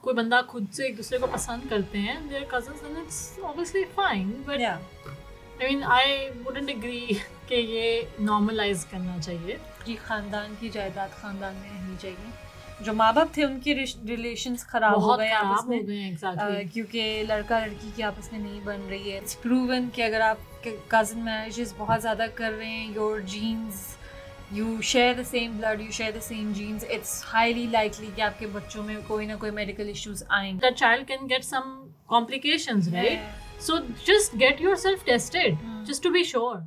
کوئی بندہ خود سے ایک دوسرے کو پسند کرتے ہیں their cousins then it's obviously fine but I mean I wouldn't agree کہ یہ نارملائز کرنا چاہیے. جی خاندان کی جائیداد خاندان میں رہنی چاہیے. جو ماں باپ تھے ان کے ریلیشنز خراب ہو گئے آپس میں کیونکہ لڑکا لڑکی کی آپس میں نہیں بن رہی ہے. اٹس پروون کہ اگر آپ کزن میرجز بہت زیادہ کر رہے ہیں, your genes you share the same blood, you share the same genes, it's highly likely کہ آپ کے بچوں میں کوئی نہ کوئی medical issues آئیں گے. The child can get some complications, right? So just get yourself tested, just to be sure.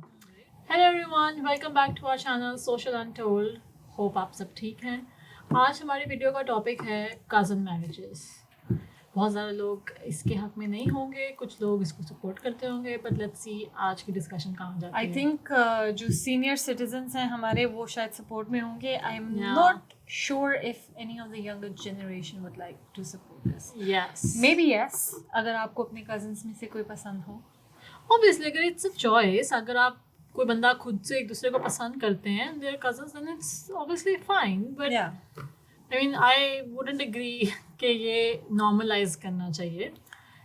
Hello everyone, welcome back to our channel Social Untold. Hope آپ سب ٹھیک ہیں. آج ہماری ویڈیو کا ٹاپک ہے cousin marriages. بہت زیادہ لوگ اس کے حق میں نہیں ہوں گے, کچھ لوگ اس کو سپورٹ کرتے ہوں گے, بٹ لیٹس سی آج کی ڈسکشن کہاں جاتی ہے. آئی تھنک جو سینئر سٹیزنس ہیں ہمارے وہ شاید سپورٹ میں ہوں گے. I am not sure if any of the younger generation would like to support this. Yes may be yes, اگر آپ کو اپنے کزنس میں سے کوئی پسند ہو. obviously اگر اٹس اے چوائس, اگر آپ کوئی بندہ خود سے ایک دوسرے کو پسند کرتے ہیں their cousins then it's obviously fine but I mean I wouldn't agree کہ یہ نارملائز کرنا چاہیے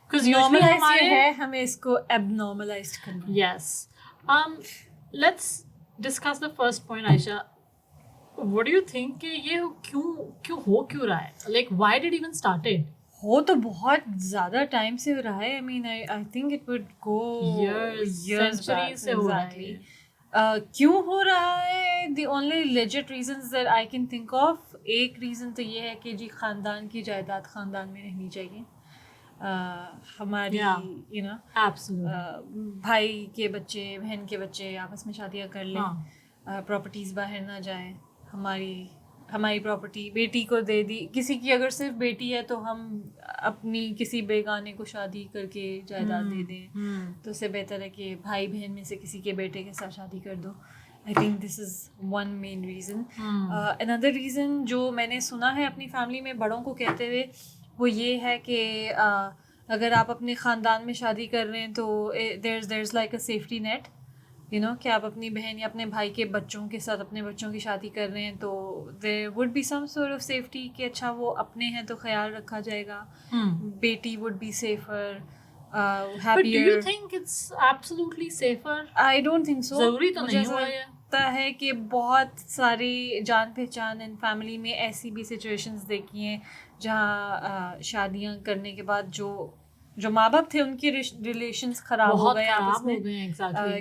because usually ہمارے ہمیں اس کو abnormalized کرنا. Yes. Let's discuss the first point, Aisha. What do you think کہ یہ کیوں ہو رہا ہے, like why did it even started? ہو تو بہت زیادہ ٹائم سے ہو رہا ہے. I mean I think it would go years back. سے ہو رہا ہے. کیوں ہو رہا ہے, the only legit reasons that I can think of, ایک ریزن تو یہ ہے کہ جی خاندان کی جائیداد خاندان میں رہنی چاہیے. ہماری یو نو بھائی کے بچے بہن کے بچے آپس میں شادیاں کر لیں, پراپرٹیز باہر نہ جائیں, ہماری پراپرٹی بیٹی کو دے دی. کسی کی اگر صرف بیٹی ہے تو ہم اپنی کسی بیگانے کو شادی کر کے جائیداد دے دیں, تو اس سے بہتر ہے کہ بھائی بہن میں سے کسی کے بیٹے کے ساتھ شادی کر دو. I think this is one main reason. اندر ریزن جو میں نے سنا ہے اپنی فیملی میں بڑوں کو کہتے ہوئے وہ یہ ہے کہ اگر آپ اپنے خاندان میں شادی کر رہے ہیں تو there is like a safety net, you know, کہ آپ اپنی بہن یا اپنے بھائی کے بچوں کے ساتھ اپنے بچوں کی شادی کر رہے ہیں تو there would be some sort of safety کہ اچھا وہ اپنے ہیں تو خیال رکھا جائے گا, beti would be safer, But do you think it's absolutely safer? I don't think so. ضروری تو نہیں ہوا ہے. لگتا ہے کہ بہت ساری جان پہچان ان فیملی میں ایسی بھی سچویشنز دیکھی ہیں جہاں شادیاں کرنے کے بعد جو ماں باپ تھے ان کے ریلیشنز خراب ہو گئے آپس میں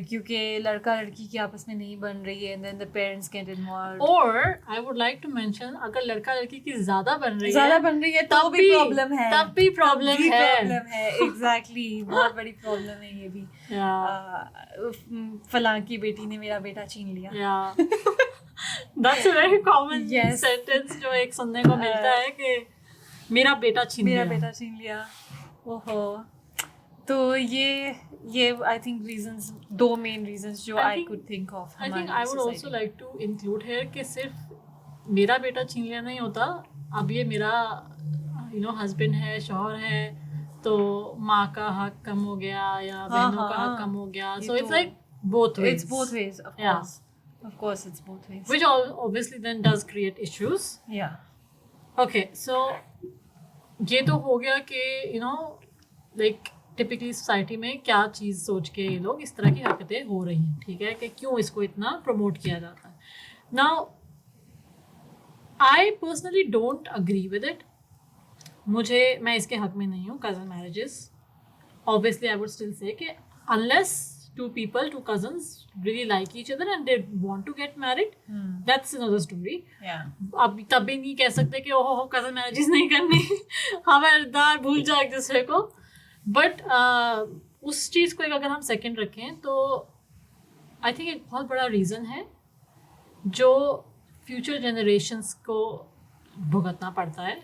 کیونکہ لڑکا لڑکی کی آپس میں نہیں بن رہی ہے, and then the parents get involved. Or I would like to mention اگر لڑکا لڑکی کی زیادہ بن رہی ہے تب بھی پرابلم ہے, تب بھی پرابلم ہے. ایگزیکٹلی, بہت بڑی پرابلم ہے یہ بھی. فلاں کی بیٹی نے میرا بیٹا چھین لیا. That's a very common sentence جو ایک سننے کو ملتا ہے کہ میرا بیٹا چھین لیا. اوہو. تو یہ آئی تھنک ریزنز, دو مین ریزنز جو I could think of. I think I would also like to include here کہ صرف میرا بیٹا چھین لیا نہیں ہوتا, اب یہ میرا یو نو ہسبینڈ ہے, شوہر ہے, تو ماں کا حق کم ہو گیا یا بہنوں کا حق کم ہو گیا. So it's like both ways. It's both ways, of course. Of course it's both ways. Which obviously then does create issues. Yeah. Okay, so یہ تو ہو گیا کہ you know like typically society میں کیا چیز سوچ کے یہ لوگ اس طرح کی حرکتیں ہو رہی ہیں, ٹھیک ہے, کہ کیوں اس کو اتنا پروموٹ کیا جاتا ہے. Now I personally don't agree with it. میں اس کے حق میں نہیں ہوں cousin marriages. Obviously I would still say کہ unless two cousins really like each other and they want to get married, that's another story. اب تب بھی نہیں کہہ سکتے کہ اوہو cousin marriages نہیں کرنی, خبردار بھول جاؤ ایک دوسرے کو. بٹ اس چیز کو اگر ہم سیکنڈ رکھیں تو آئی تھنک ایک بہت بڑا ریزن ہے جو فیوچر جنریشنس کو بھگتنا پڑتا ہے.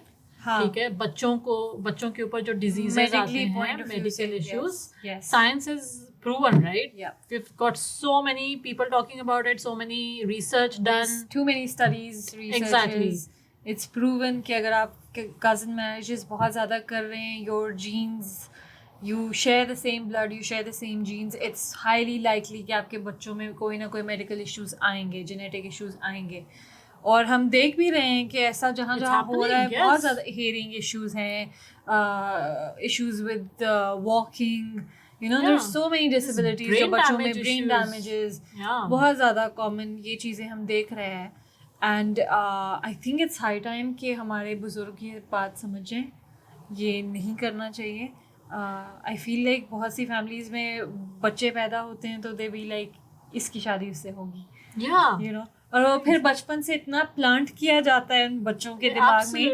ٹھیک ہے, بچوں کے اوپر جو ڈیزیزز آتے ہیں, medical issues, science is proven, right? We've got so many people talking about it, so many research done, too many studies, researches. Exactly. It's proven کہ اگر آپ cousin marriages بہت زیادہ کر رہے ہیں, your genes, you share the same blood, you share the same genes, it's highly likely کہ آپ کے بچوں میں کوئی نہ کوئی medical issues آئیں گے, genetic issues آئیں گے. اور ہم دیکھ بھی رہے ہیں کہ ایسا جہاں جہاں ہو رہا ہے بہت زیادہ ہیئرنگ ایشوز ہیں, issues with walking, there's so many disabilities جو بچوں میں, brain damages بہت زیادہ common یہ چیزیں ہم دیکھ رہے ہیں. And I think it's high time کہ ہمارے بزرگ یہ بات سمجھیں, یہ نہیں کرنا چاہیے. I feel like بہت سی فیملیز میں بچے پیدا ہوتے ہیں تو they be like اس کی شادی اس سے ہوگی, اور وہ پھر بچپن سے اتنا پلانٹ کیا جاتا ہے ان بچوں کے دماغ میں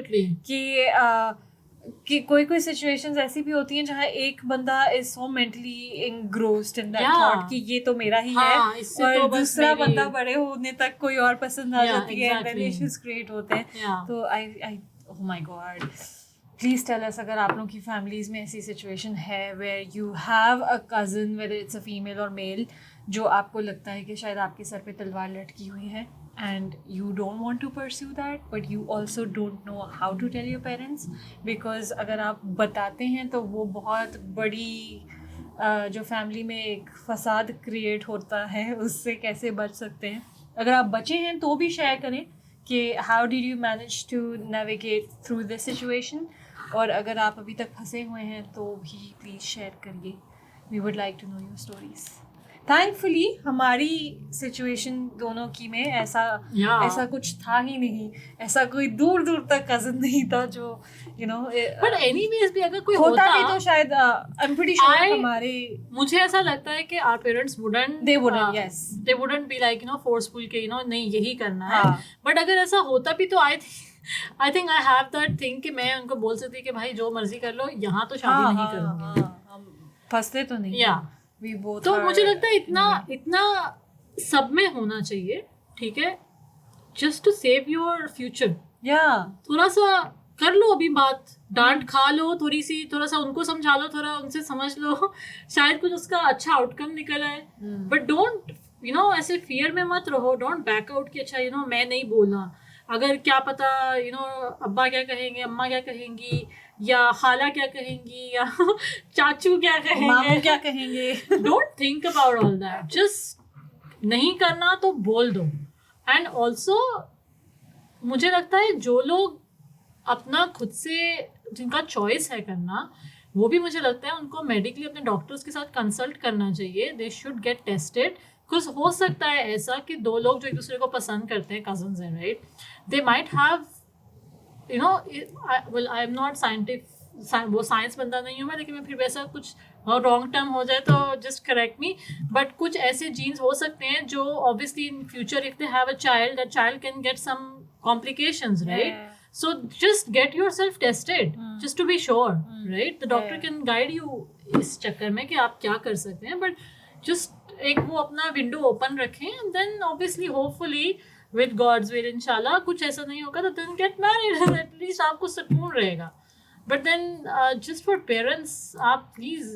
کہ کوئی سچویشنز ایسی بھی ہوتی ہیں جہاں ایک بندہ is so mentally engrossed in that thought کہ یہ تو میرا ہی ہے, اور دوسرا بندہ بڑے ہونے تک کوئی اور پسند آ جاتی ہے, اینڈ دین ایشوز کریٹ ہوتے ہیں. تو oh my God, please tell us اگر آپ لوگوں کی فیملیز میں ایسی سچویشن ہے where you have a cousin whether it's a female اور میل جو آپ کو لگتا ہے کہ شاید آپ کے سر پہ تلوار لٹکی ہوئی ہے, and you don't want to pursue that, but you also don't know how to tell your parents, because اگر آپ بتاتے ہیں تو وہ بہت بڑی جو فیملی میں ایک فساد کریٹ ہوتا ہے اس سے کیسے بچ سکتے ہیں. اگر آپ بچے ہیں تو بھی شیئر کریں کہ how did you manage to navigate through this situation, اور اگر آپ ابھی تک پھنسے ہوئے ہیں تو بھی پلیز شیئر کریے. we would like to know your stories. تھینکفلی ہماری سچویشن دونوں کی میں ایسا کچھ تھا ہی نہیں, ایسا کوئی دور دور تک کزن نہیں تھا جو بٹ اینی ویز بھی اگر کوئی ہوتا بھی تو شاید I'm pretty sure ہمارے, مجھے ایسا لگتا ہے کہ our parents they wouldn't be like forceful کہ نہیں یہی کرنا ہے. بٹ اگر ایسا ہوتا بھی تو I think I have that thing کہ میں ان کو بول سکتی کہ بھائی جو مرضی کر لو, یہاں تو شادی نہیں کروں گی, ہم پھنستے تو نہیں. تو مجھے لگتا ہے اتنا سب میں ہونا چاہیے, ٹھیک ہے, just to save your future. تھوڑا سا کر لو ابھی بات, ڈانٹ کھا لو تھوڑا سا ان کو سمجھا لو, تھوڑا ان سے سمجھ لو, شاید کچھ اس کا اچھا آؤٹ کم نکل آئے. بٹ ڈونٹ ایسے فیئر میں مت رہو, ڈونٹ بیک آؤٹ کہ اچھا میں نہیں بولنا, اگر کیا پتا ابا کیا کہیں گے, اماں کیا کہیں گی, یا خالہ کیا کہیں گی, یا چاچو کیا کہیں گے. Don't think about all that, just نہیں کرنا تو بول دو. اینڈ آلسو مجھے لگتا ہے جو لوگ اپنا خود سے جن کا چوائس ہے کرنا, وہ بھی مجھے لگتا ہے ان کو میڈیکلی اپنے ڈاکٹرس کے ساتھ کنسلٹ کرنا چاہیے. They should get tested, because ہو سکتا ہے ایسا کہ دو لوگ جو ایک دوسرے کو پسند کرتے ہیں, کزنز ہیں, right, they might have well I am not وہ سائنس بندہ نہیں ہوں میں, لیکن میں پھر ویسا کچھ رانگ ٹرم ہو جائے تو جسٹ کریکٹ می, بٹ کچھ ایسے جینس ہو سکتے ہیں جو obviously in future if they have a child, that child can get some complications, right? So just get yourself tested just to be sure, right? The doctor can guide you اس چکر میں کہ آپ کیا کر سکتے ہیں, بٹ جسٹ ایک وہ اپنا ونڈو اوپن رکھیں, and then obviously hopefully with God's will انشاءاللہ کچھ ایسا نہیں ہوگا تو then get married, at least آپ کو سکون رہے گا. But then just for parents آپ پلیز,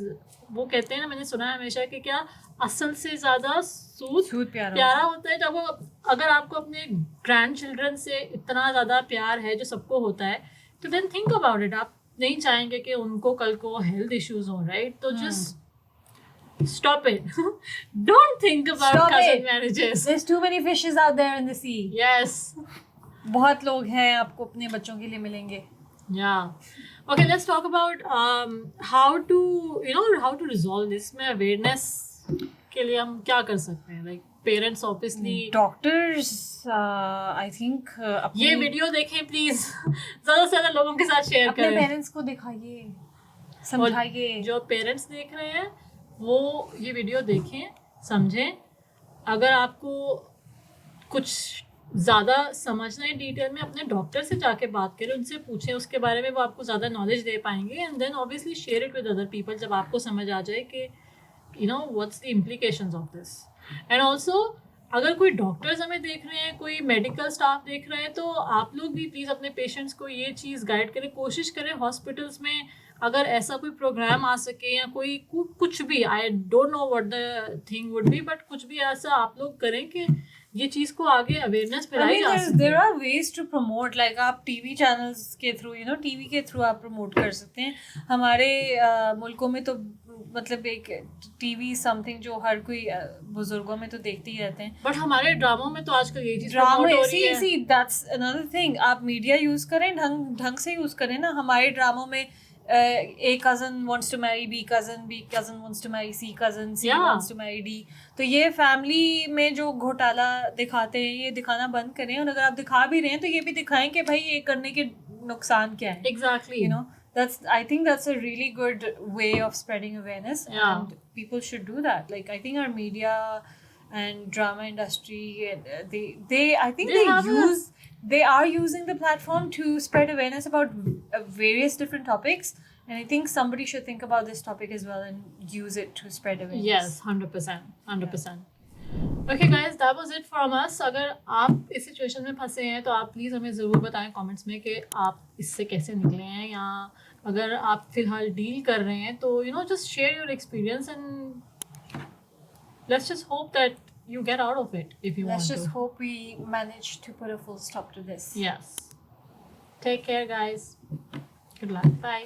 وہ کہتے ہیں نا, میں نے سنا ہے ہمیشہ کہ کیا اصل سے زیادہ سود پیارا ہوتا ہے. جب وہ اگر آپ کو اپنے گرینڈ چلڈرن سے اتنا زیادہ پیار ہے جو سب کو ہوتا ہے, تو دین تھنک اباؤٹ اٹ. آپ نہیں چاہیں گے کہ ان کو کل کو ہیلتھ ایشوز ہوں, رائٹ؟ تو just stop it. Don't think about cousin marriages. There's too many fishes out there in the sea. Yes. بہت لوگ ہیں آپ کو اپنے بچوں کے لیے ملیں گے. Yeah. Okay, let's talk about how to resolve this. میں awareness کے لیے ہم کیا کر سکتے ہیں, like parents obviously. Doctors, I think یہ ویڈیو دیکھیں پلیز, زیادہ سے زیادہ لوگوں کے ساتھ شیئر کریں, اپنے پیرنٹس کو دکھائیے, سمجھائیے. جو پیرنٹس دیکھ رہے ہیں وہ یہ ویڈیو دیکھیں, سمجھیں. اگر آپ کو کچھ زیادہ سمجھنا ہے ڈیٹیل میں, اپنے ڈاکٹر سے جا کے بات کریں, ان سے پوچھیں اس کے بارے میں, وہ آپ کو زیادہ نالج دے پائیں گے. And then obviously share it with other people جب آپ کو سمجھ آ جائے کہ what's the implications of this. And also اگر کوئی ڈاکٹرز ہمیں دیکھ رہے ہیں, کوئی میڈیکل اسٹاف دیکھ رہے ہیں, تو آپ لوگ بھی پلیز اپنے پیشنٹس کو یہ چیز گائڈ کریں, کوشش کریں ہاسپٹلس میں اگر ایسا کوئی پروگرام آ سکے یا کوئی کچھ بھی, I don't know what the thing would be, but کچھ بھی ایسا آپ لوگ کریں کہ یہ چیز کو آگے اویئرنیس پھیلائی جا سکتی there ہے. are ways to promote, like آپ ٹی وی چینلس کے تھرو ٹی وی کے تھرو آپ پروموٹ کر سکتے ہیں. ہمارے ملکوں میں تو مطلب ایک ٹی وی سم تھنگ جو ہر کوئی بزرگوں میں تو دیکھتے ہی رہتے ہیں. بٹ ہمارے ڈراموں میں تو آج کل یہ چیز ڈرامے promote ہو رہی ہے. that's another thing. آپ میڈیا یوز کریں, ڈھنگ سے یوز کریں نا. ہمارے ڈراموں میں A cousin wants to marry B cousin, B cousin wants to marry C cousin, C wants to marry D. تو یہ فیملی میں جو گھوٹالا دکھاتے ہیں یہ دکھانا بند کریں, اور اگر آپ دکھا بھی رہے ہیں تو یہ بھی دکھائیں کہ بھائی یہ کرنے کے نقصان کیا ہے. Exactly. I think that's a really good way of spreading awareness. Yeah. And people should do that. Like, I think our media and drama industry, they are using the platform to spread awareness about various different topics. And I think somebody should think about this topic as well and use it to spread awareness. Yes, 100%. Okay guys, that was it from us. اگر آپ اس situation میں پھنسے ہیں تو آپ please ہمیں ضرور بتائیں کامنٹس میں کہ آپ اس سے کیسے نکلے ہیں, یا اگر آپ فی الحال ڈیل کر رہے ہیں تو just share your experience and let's just hope that you get out of it if you want to. Let's just hope we manage to put a full stop to this. Yes. Take care guys. Good luck. Bye.